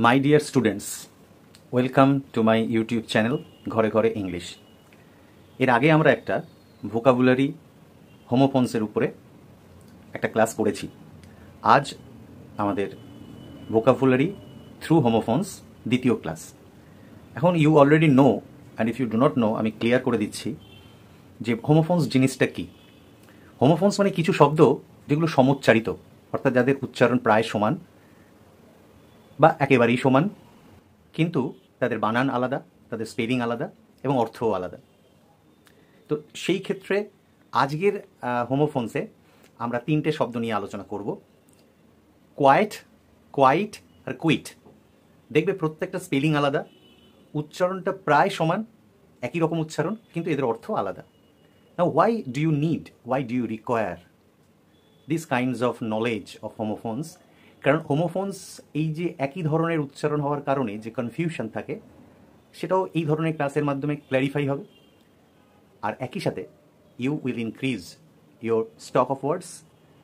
My dear students, welcome to my YouTube channel ঘরে ঘরে English. এর আগে আমরা একটা ভোকাবুলারি হোমোফোনসের উপরে একটা ক্লাস করেছি। আজ আমাদের ভোকাবুলারি থ্রু হোমোফোনস দ্বিতীয় ক্লাস। এখন you already know and if you do not know, আমি ক্লিয়ার করে দিচ্ছি যে হোমোফোনস জিনিসটা কি। হোমোফোনস মানে কিছু শব্দ যেগুলো সমোচ্চারিত, অর্থাৎ যাদের উচ্চারণ প্রায় সমান বা একেবারেই সমান, কিন্তু তাদের বানান আলাদা, তাদের স্পেলিং আলাদা এবং অর্থও আলাদা। তো সেই ক্ষেত্রে আজকের হোমোফোনসে আমরা তিনটে শব্দ নিয়ে আলোচনা করব। কোয়াইট, কোয়াইট আর কুইট। দেখবে প্রত্যেকটা স্পেলিং আলাদা, উচ্চারণটা প্রায় সমান, একই রকম উচ্চারণ, কিন্তু এদের অর্থ আলাদা। নাও why do you require these kinds of knowledge of homophones? কারণ হোমোফোনস এই যে একই ধরনের উচ্চারণ হওয়ার কারণে যে কনফিউশন থাকে, সেটাও এই ধরনের ক্লাসের মাধ্যমে ক্ল্যারিফাই হবে। আর একই সাথে you will increase your stock of words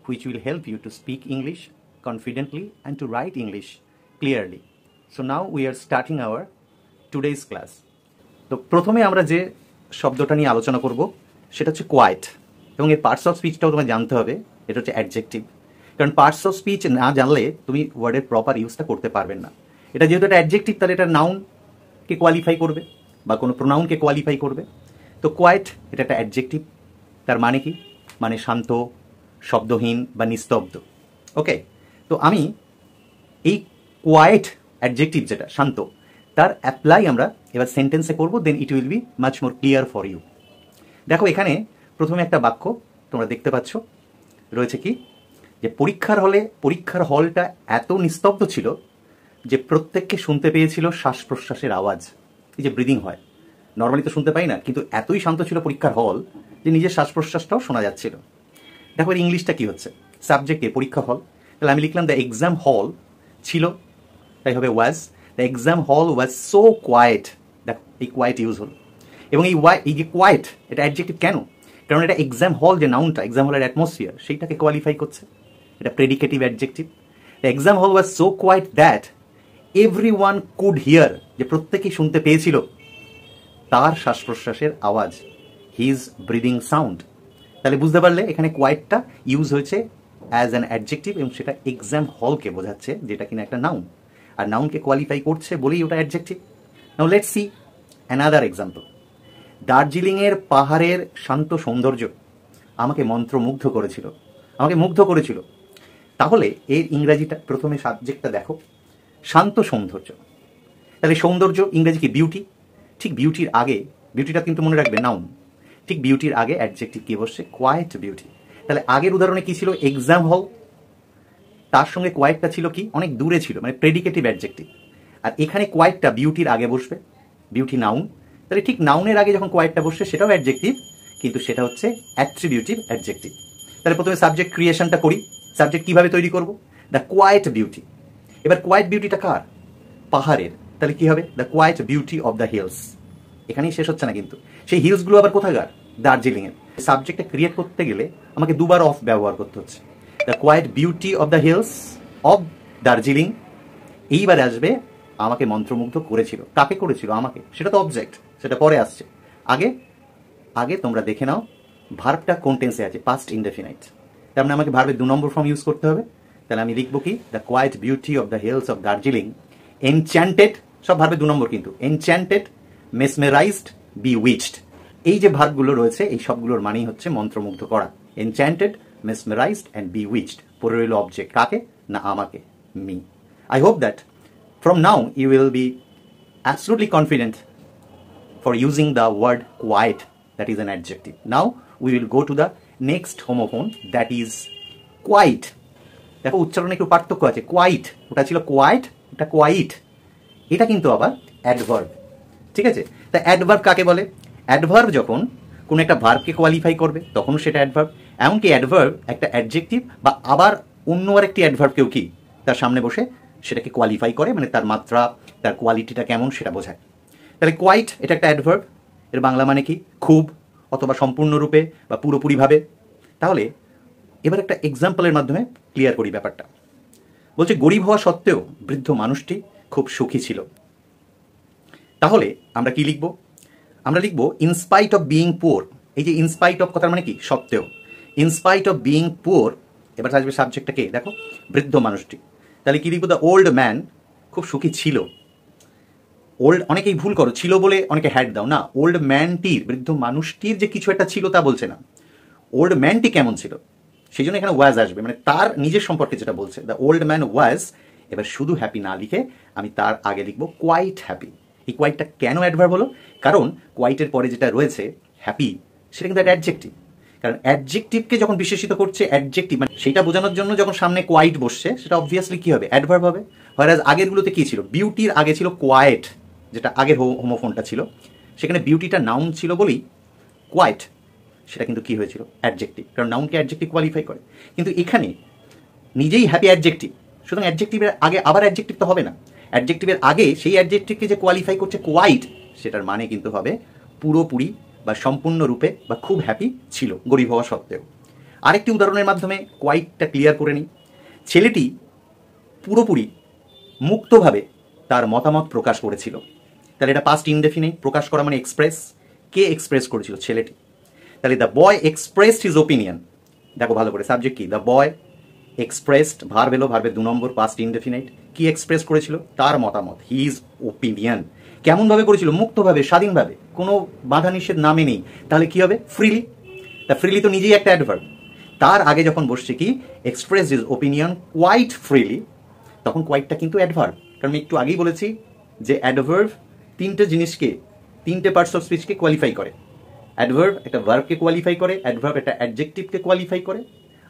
which will help you to speak English confidently and to write English clearly. So now we are starting our today's class. তো প্রথমে আমরা যে শব্দটা নিয়ে আলোচনা করব সেটা হচ্ছে কোয়াইট, এবং এর পার্টস অফ স্পিচটাও তোমায় জানতে হবে। এটা হচ্ছে অ্যাডজেক্টিভ, কারণ পার্টস অফ স্পিচ না জানলে তুমি ওয়ার্ডের প্রপার ইউজটা করতে পারবেন না। এটা যেহেতু একটা অ্যাডজেক্টিভ, তাহলে এটা নাউনকে কোয়ালিফাই করবে বা কোনো প্রোনাউনকে কোয়ালিফাই করবে। তো কোয়াইট এটা একটা অ্যাডজেক্টিভ। তার মানে কি? মানে শান্ত, শব্দহীন বা নিস্তব্ধ। ওকে, তো আমি এই কোয়াইট অ্যাডজেক্টিভ যেটা শান্ত, তার অ্যাপ্লাই আমরা এবার সেন্টেন্সে করবো, then it will be much more clear for you. দেখো, এখানে প্রথমে একটা বাক্য তোমরা দেখতে পাচ্ছ রয়েছে কি, যে পরীক্ষার হলটা এত নিস্তব্ধ ছিল যে প্রত্যেককে শুনতে পেয়েছিল শ্বাস প্রশ্বাসের আওয়াজ। এই যে ব্রিদিং হয়, নর্মালি তো শুনতে পাই না, কিন্তু এতই শান্ত ছিল পরীক্ষার হল যে নিজের শ্বাস প্রশ্বাসটাও শোনা যাচ্ছিল। দেখো এর ইংলিশটা কি হচ্ছে, সাবজেক্টে পরীক্ষা হল, তাহলে আমি লিখলাম দ্য এক্সাম হল ছিল, তাই হবে ওয়াজ। The exam hall was so quite. দেখো এই কোয়াইট ইউজ হলো, এবং এই যে কোয়াইট এটা অ্যাডজেক্টিভ কেন? কারণ এটা এক্সাম হল যে নাউনটা, এক্সাম হলের অ্যাটমসফিয়ার, সেইটাকে কোয়ালিফাই করছে। এটা predicative adjective. The exam hall was so quiet that everyone could hear, যে প্রত্যেকেই শুনতে পেয়েছিল তার শ্বাস প্রশ্বাসের আওয়াজ, হিজ ব্রিদিং সাউন্ড। তাহলে বুঝতে পারলে এখানে কোয়াইটটা ইউজ হয়েছে অ্যাজ অ্যান অ্যাডজেক্টিভ, এবং সেটা এক্সাম হলকে বোঝাচ্ছে, যেটা কিনা একটা নাউন, আর নাউনকে কোয়ালিফাই করছে বলেই ওটা adjective. Now let's see another example. দার্জিলিংয়ের পাহাড়ের শান্ত সৌন্দর্য আমাকে মন্ত্রমুগ্ধ করেছিল, আমাকে মুগ্ধ করেছিল। তাহলে এর ইংরাজিটা, প্রথমে সাবজেক্টটা দেখো, শান্ত সৌন্দর্য। তাহলে সৌন্দর্য ইংরেজি কি? বিউটি। ঠিক বিউটির আগে, বিউটিটা কিন্তু মনে রাখবে নাউন, ঠিক বিউটির আগে অ্যাডজেক্টিভ কি বসছে? Quiet beauty. তাহলে আগের উদাহরণে কি ছিল? এক্সাম হল, তার সঙ্গে কোয়াইটটা ছিল কি? অনেক দূরে ছিল, মানে প্রেডিকেটিভ অ্যাডজেক্টিভ। আর এখানে কোয়াইটটা বিউটির আগে বসবে, বিউটি নাউন। তাহলে ঠিক নাউনের আগে যখন কোয়াইটটা বসছে সেটাও অ্যাডজেক্টিভ, কিন্তু সেটা হচ্ছে অ্যাট্রিবিউটিভ অ্যাডজেক্টিভ। তাহলে প্রথমে সাবজেক্ট ক্রিয়েশনটা করি। সাবজেক্ট কিভাবে তৈরি করব? The quiet beauty. এবার কোয়াইট বিউটিটা কার? পাহাড়ের। তাহলে কি হবে? The quiet beauty of the hills. এখানেই শেষ হচ্ছে না কিন্তু, সেই হিলসগুলো আবার কোথাকার? দার্জিলিংয়ের। সাবজেক্টটা ক্রিয়েট করতে গেলে আমাকে দুবার অফ ব্যবহার করতে হচ্ছে। The quiet beauty of the hills of Darjeeling. এইবার আসবে আমাকে মন্ত্রমুগ্ধ করেছিল। কাকে করেছিল? আমাকে। সেটা তো অবজেক্ট, সেটা পরে আসছে। আগে তোমরা দেখে নাও ভার্বটা কোন টেন্সে আছে? Past indefinite. তার মানে আমাকে ভার্বের 2 নম্বর ফর্ম ইউজ করতে হবে। তাহলে আমি লিখবো কি? The quiet beauty of the hills of Darjeeling enchanted, সব ভার্বের 2 নম্বর কিন্তু, এনচ্যান্টেড, মেসমেরাইজড, বিউইচড। এই যে ভার্বগুলো রয়েছে, এই সবগুলোর মানেই হচ্ছে মন্ত্রমুগ্ধ করা। Enchanted, mesmerised and bewitched. পরে রইল অবজেক্ট, কাকে? না আমাকে, me. I hope that from now you will be absolutely confident for using the word quiet, that is an adjective. Now we will go to the next homophone, that is quiet. দেখো উচ্চারণে একটু পার্থক্য আছে। Quite ওটা ছিল quite, এটা quite. এটা কিন্তু আবার অ্যাডভার্ব, ঠিক আছে? তা অ্যাডভার্ব কাকে বলে? অ্যাডভার্ব যখন কোনো একটা ভার্বকে কোয়ালিফাই করবে তখনও সেটা অ্যাডভার্ব। এমনকি অ্যাডভার্ব একটা অ্যাডজেক্টিভ বা আবার অন্য আরেকটি অ্যাডভার্বকেও কি তার সামনে বসে সেটাকে কোয়ালিফাই করে, মানে তার মাত্রা, তার কোয়ালিটিটা কেমন সেটা বোঝায়। তাহলে কোয়াইট এটা একটা অ্যাডভার্ব। এর বাংলা মানে কি? খুব, অথবা সম্পূর্ণরূপে বা পুরোপুরিভাবে। তাহলে এবার একটা এক্সাম্পলের মাধ্যমে ক্লিয়ার করি ব্যাপারটা। বলছে গরিব হওয়া সত্ত্বেও বৃদ্ধ মানুষটি খুব সুখী ছিল। তাহলে আমরা কি লিখব? আমরা লিখব ইনস্পাইট অফ বিইং পুয়ার। এই যে ইনস্পাইট অফ কথার মানে কি? সত্ত্বেও। ইনস্পাইট অফ বিইং পুয়ার, এবার আসবে সাবজেক্টটা কে? দেখো, বৃদ্ধ মানুষটি। তাহলে কি লিখব? দ্য ওল্ড ম্যান খুব সুখী ছিল। ওল্ড অনেকেই ভুল করো, ছিল বলে অনেকে হ্যাড দাও না। ওল্ড ম্যানটির, বৃদ্ধ মানুষটির যে কিছু একটা ছিল তা বলছে না। ওল্ড ম্যানটি কেমন ছিল সেই জন্য এখানে ওয়াজ আসবে, মানে তার নিজের সম্পর্কে যেটা বলছে। দ্য ওল্ড ম্যান ওয়াজ, এবার শুধু হ্যাপি না লিখে আমি তার আগে লিখবো কোয়াইট হ্যাপি। এই কোয়াইটটা কেন অ্যাডভার্ব হলো? কারণ কোয়াইটের পরে যেটা রয়েছে হ্যাপি, সেটা কিন্তু একটা অ্যাডজেক্টিভ। কারণ অ্যাডজেক্টিভকে যখন বিশেষিত করছে অ্যাডজেক্টিভ, মানে সেটা বোঝানোর জন্য যখন সামনে কোয়াইট বসছে, সেটা অবভিয়াসলি কি হবে? অ্যাডভার্ব হবে। হয়রাজ আগেরগুলোতে কি ছিল? বিউটির আগে ছিল কোয়াইট, যেটা আগের হোমোফোনটা ছিল, সেখানে বিউটিটা নাউন ছিল বলেই কোয়াইট সেটা কিন্তু কি হয়েছিল? অ্যাডজেক্টিভ। কারণ নাউনকে অ্যাডজেক্টিভ কোয়ালিফাই করে। কিন্তু এখানে নিজেই হ্যাপি অ্যাডজেক্টিভ, সুতরাং অ্যাডজেক্টিভের আগে আবার অ্যাডজেক্টিভ তো হবে না। অ্যাডজেক্টিভের আগে সেই অ্যাডজেক্টিভকে যে কোয়ালিফাই করছে কোয়াইট, সেটার মানে কিন্তু হবে পুরোপুরি বা সম্পূর্ণরূপে বা খুব হ্যাপি ছিল গরিব হওয়া সত্ত্বেও। আরেকটি উদাহরণের মাধ্যমে কোয়াইটটা ক্লিয়ার করে নিই। ছেলেটি পুরোপুরি মুক্তভাবে তার মতামত প্রকাশ করেছিল। তাহলে এটা পাস্ট ইনডেফিনিট, প্রকাশ করা মানে এক্সপ্রেস। কে এক্সপ্রেস করেছিল? ছেলেটি। তাহলে the boy expressed his opinion. দেখো ভালো করে, সাবজেক্ট কি? দ্য বয় এক্সপ্রেসড, ভার্ব এলো, ভার্বের 2 নম্বর, পাস্ট ইনডেফিনাইট। কি এক্সপ্রেস করেছিল? তার মতামত, হিজ ওপিনিয়ন। কেমনভাবে করেছিল? মুক্তভাবে, স্বাধীনভাবে, কোনো বাধা নিষেধ না মেনেই। তাহলে কি হবে? ফ্রিলি। তা ফ্রিলি তো নিজেই একটা অ্যাডভার্ব। তার আগে যখন বসছে কি? Express his opinion quite freely, তখন কোয়াইটটা কিন্তু অ্যাডভার্ব। কারণ আমি একটু আগেই বলেছি যে অ্যাডভার্ব তিনটে জিনিসকে, তিনটে পার্টস অফ স্পিচকে কোয়ালিফাই করে। অ্যাডভার্ব একটা ভার্বকে কোয়ালিফাই করে, অ্যাডভার্ব একটা অ্যাডজেক্টিভকে কোয়ালিফাই করে,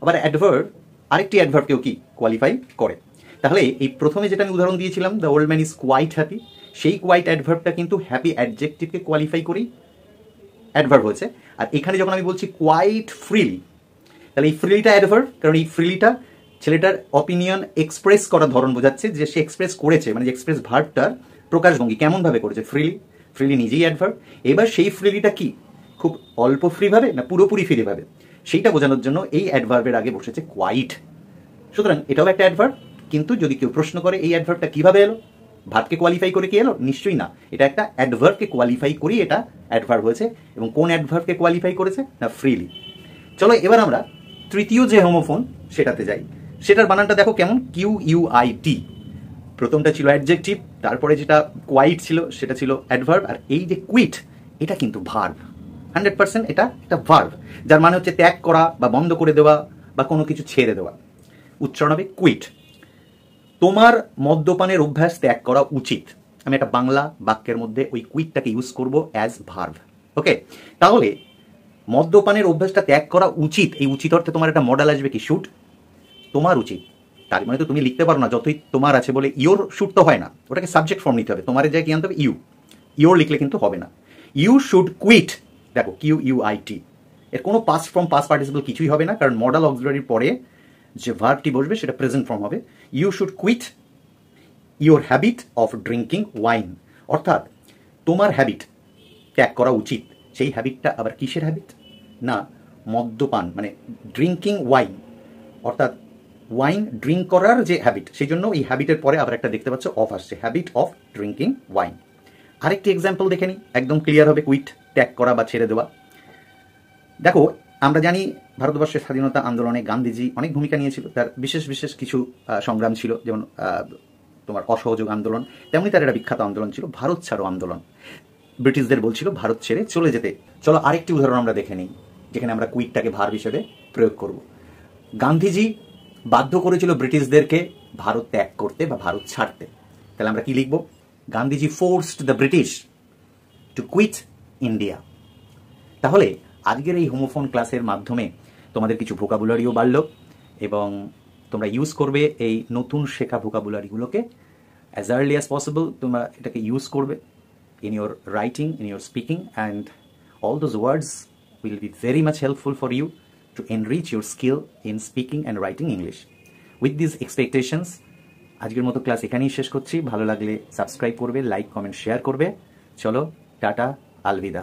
আবার অ্যাডভার্ব আরেকটি অ্যাডভার্বকেও কি কোয়ালিফাই করে। তাহলে এই প্রথমে যেটা আমি উদাহরণ দিয়েছিলাম, the old man is quite happy, সেই কোয়াইট অ্যাডভার্বটা কিন্তু হ্যাপি অ্যাডজেক্টিভকে কোয়ালিফাই করেই অ্যাডভার্ব হয়েছে। আর এখানে যখন আমি বলছি কোয়াইট ফ্রিলি, তাহলে এই ফ্রিলিটা অ্যাডভার্ব, কারণ এই ফ্রিলিটা ছেলেটার অপিনিয়ন এক্সপ্রেস করার ধরন বোঝাচ্ছে, যে সে এক্সপ্রেস করেছে, মানে যে এক্সপ্রেস ভার্বটার প্রকাশভঙ্গি কেমনভাবে করেছে? ফ্রিলি। ফ্রিলি নিজেই অ্যাডভার্ব। এবার সেই ফ্রিলিটা কি খুব অল্প ফ্রি ভাবে না পুরোপুরি ফ্রি ভাবে, সেইটা বোঝানোর জন্য এই অ্যাডভার্বের আগে বসেছে কোয়াইট। সুতরাং এটাও একটা অ্যাডভার্ব। কিন্তু যদি কেউ প্রশ্ন করে এই অ্যাডভার্বটা কিভাবে এলো, ভার্বকে কোয়ালিফাই করে কি এলো? নিশ্চয়ই না, এটা একটা অ্যাডভার্বকে কোয়ালিফাই করেই এটা অ্যাডভার্ব হয়েছে। এবং কোন অ্যাডভার্বকে কোয়ালিফাই করেছে? না, ফ্রিলি। চলো এবার আমরা তৃতীয় যে হোমোফোন সেটাতে যাই। সেটার বানানটা দেখো কেমন? QUIT। প্রথমটা ছিল অ্যাডজেক্টিভ, তারপরে যেটা কোয়াইট ছিল সেটা ছিল অ্যাডভার্ব, আর এই যে কুইট এটা কিন্তু ভার্ব। 100% এটা একটা ভার্ব, যার মানে হচ্ছে ত্যাগ করা বা বন্ধ করে দেওয়া বা কোনো কিছু ছেড়ে দেওয়া। উচ্চারণ হবে কুইট। তোমার মদ্যপানের অভ্যাস ত্যাগ করা উচিত। আমি একটা বাংলা বাক্যের মধ্যে ওই কুইটটাকে ইউজ করব অ্যাজ ভার্ব। ওকে, তাহলে মদ্যপানের অভ্যাসটা ত্যাগ করা উচিত, এই উচিত অর্থে তোমার একটা মডেল আসবে কি? শুড। তোমার উচিত, তার মানে তো তুমি লিখতে পারো না যতই তোমার আছে বলে ইওর শুড তো হয় না, ওটাকে সাবজেক্ট ফর্ম নিতে হবে। তোমার জায়গায় কি আনতে হবে? ইউ। ইওর লিখলে কিন্তু হবে না। ইউ শুড কুইট, দেখো QUIT, এর কোনো পাস্ট ফর্ম পাস্ট পার্টিসিপল কিছুই হবে না, কারণ মডাল অক্সিলারির পরে যে ভার্বটি বসবে সেটা প্রেজেন্ট ফর্ম হবে। You should quit your habit of drinking wine, অর্থাৎ তোমার হ্যাবিট ত্যাগ করা উচিত। সেই হ্যাবিটটা আবার কিসের হ্যাবিট? না, মদ্যপান, মানে ড্রিঙ্কিং ওয়াইন, অর্থাৎ ওয়াইন ড্রিঙ্ক করার যে হ্যাবিট, সেই জন্য এই হ্যাবিটের পরে আবার একটা দেখতে পাচ্ছ অফ আসছে, হ্যাবিট অফ ড্রিঙ্কিং ওয়াইন। আরেকটি এক্সাম্পল দেখে নিই, একদম ক্লিয়ার হবে কুইট ত্যাগ করা বা ছেড়ে দেওয়া। দেখো আমরা জানি ভারতবর্ষের স্বাধীনতা আন্দোলনে গান্ধীজি অনেক ভূমিকা নিয়েছিল, তার বিশেষ বিশেষ কিছু সংগ্রাম ছিল, যেমন তোমার অসহযোগ আন্দোলন, তেমনি তার একটা বিখ্যাত আন্দোলন ছিল ভারত ছাড়ো আন্দোলন। ব্রিটিশদের বলছিল ভারত ছেড়ে চলে যেতে। চলো আরেকটি উদাহরণ আমরা দেখে নিই, যেখানে আমরা কুইটটাকে ভার্ব হিসেবে প্রয়োগ করব। গান্ধীজি বাধ্য করেছিল ব্রিটিশদেরকে ভারত ত্যাগ করতে বা ভারত ছাড়তে। তাহলে আমরা কি লিখব? Gandhiji forced the British to quit India. তাহলে আজকের এই হোমোফোন ক্লাসের মাধ্যমে তোমাদের কিছু ভোকাবুলারিও বাড়লো, এবং তোমরা ইউজ করবে এই নতুন শেখা ভোকাবুলারিগুলোকে অ্যাজ আর্লি অ্যাজ পসিবল। তোমরা এটাকে ইউজ করবে in your writing, in your speaking, and all those words will be very much helpful for you to enrich your skill in speaking and writing English. With these expectations, আজকের মতো class এখানেই শেষ করছি। ভালো লাগলে subscribe করবে, like, comment, share করবে। চলো টাটা, আলবিদা।